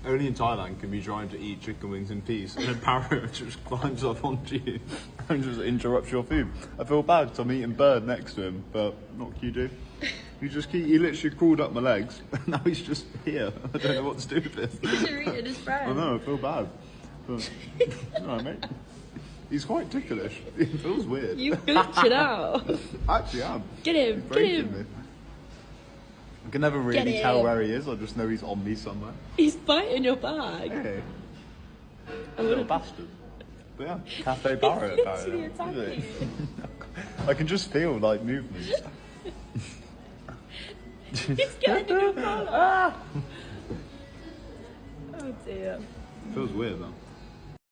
Only in Thailand can you try to eat chicken wings in peace, and a parrot just climbs up onto you and just interrupts your food. I feel bad because I'm eating bird next to him, but not Q2. He literally crawled up my legs, and now he's just here. I don't know what to do with this. Because you're eating his friend. I know, I feel bad. But, alright, mate. He's quite ticklish. It feels weird. You glitching out. I actually am. Get him, He's get him. me. I can never really tell where he is, I just know he's on me somewhere. He's biting your bag. Hey. Little bastard. But yeah, cafe parrot apparently. I can just feel like movements. He's getting in your collar. Oh dear. Feels weird though.